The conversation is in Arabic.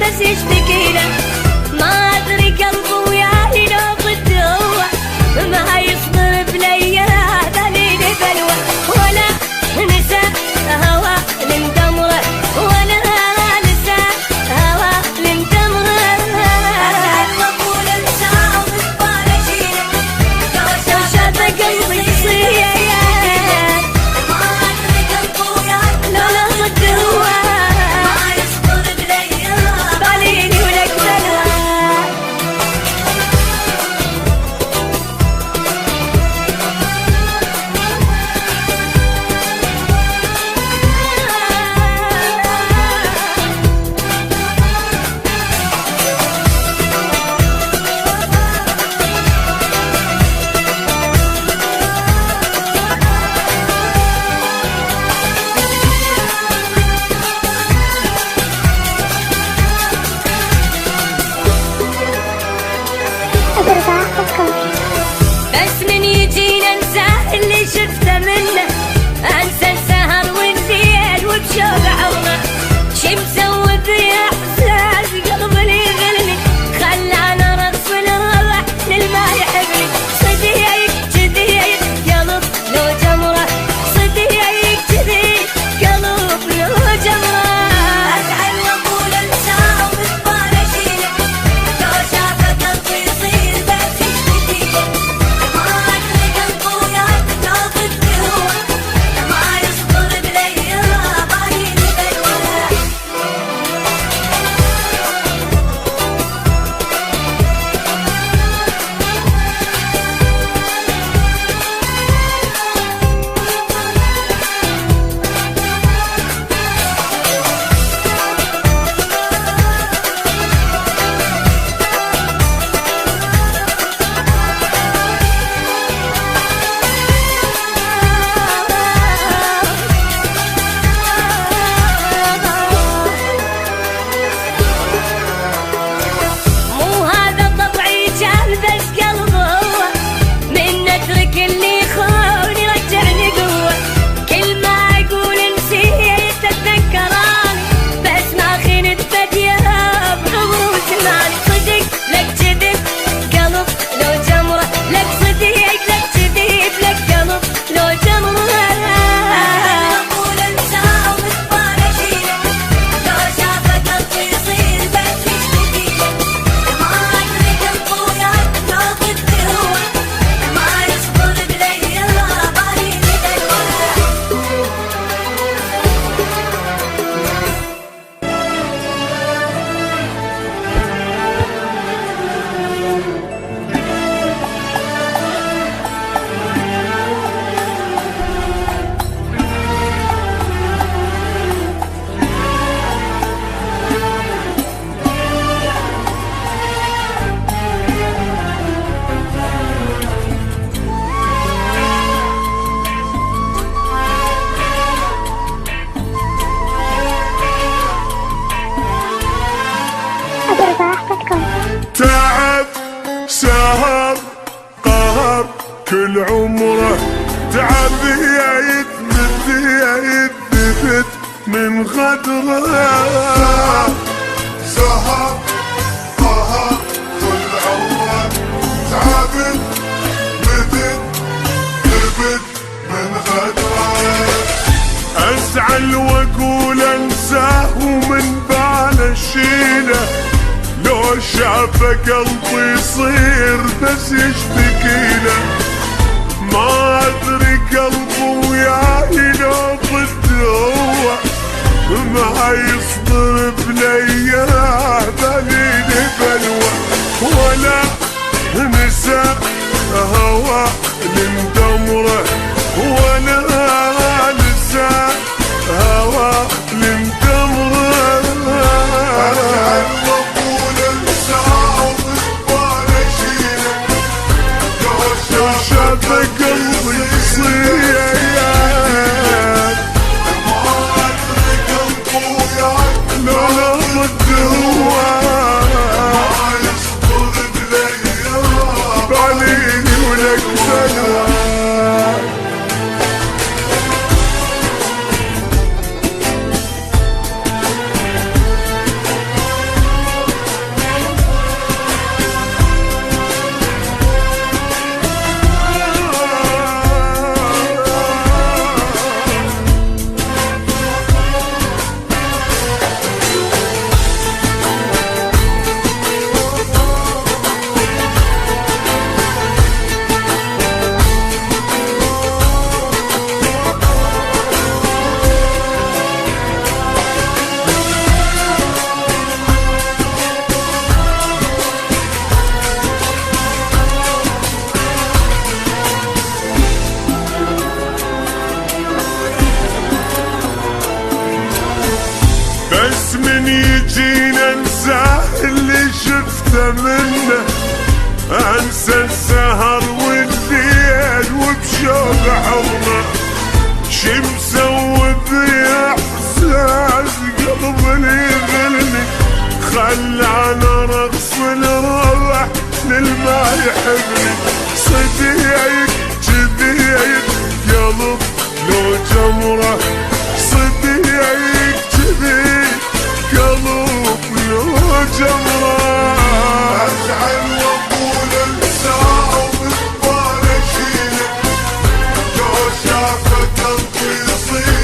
بس يشتكي له. ما ادري قلبه وياي لو ضده ما يصبر بليا ذليل بلوى، ولا نسى هوى لندمره، ولا نسى هوى لندمره. اسعد مقبول انساه وبال اشيله، لو شاف قلبي يصير ما ادري قلبه وياي لو ضده ما يصبر بليا ذليل ولك بلوى. بس من يجينا انسى اللي شفته منه، انسى السهر والليل وبشوق عونه. شي مسوي في احساس قلبي يغلني، خلاني ارقص الروح للما يحبني. صديق كذي قلب لو جمره، صديق كذي قلب لو جمره. اسعد واقول انساه وبال اشيله، لو شافه قلبي يصير بس يشتكي له. ما ادري قلبه وياي لو ضده ما يصبر بليا ضايل بلوى. مو هذا طبعي جال بس قلبه من نترك اللي يخون يرجعني قوة. كل ما اقول نسيت اتذكراني، بس ما خنت بديه بعمر زماني. صدق لك كذب قلب لو جمره، لك صديق لك كذب لك قلب لو جمره. اقول انساه وبال اشيله، لو شافه قلبي يصير بس يشتكي له. ما ادري قلبه وياي لو ضده ما يصبر بليا ضايل بلوى. تعب سهر قهر كل عمره، تعب يا يثبت يا يثبت من غدره. سهر قهر كل عمره، تعب مثل ثبت من غدره. ازعل واقول انساه ومن باله شيله، لو شافه قلبي يصير بس يشتكي له. ما ادري قلبه وياي لو ضده ما يصبر بليا ذليل بلوى، ولا نسى هوى لندمره، ولا نسى هوى لندمره. قلبي يصير ما ادري قلبه وياي لو ضده ما يصبر بليا ضايل ولك بلوى. من يجينا انساه اللي شفته منه، انسى السهر والليل وبشوق حضنه. شي مسوي باحساس قلبي يغلني، خلعنا رقص الروح للما يحبني. صديق جديد قلب لو جمره، صديق جديد قلب لو جمره. ازعل واقول انساه وبالبال اشيله، لو شافه قلبي يصير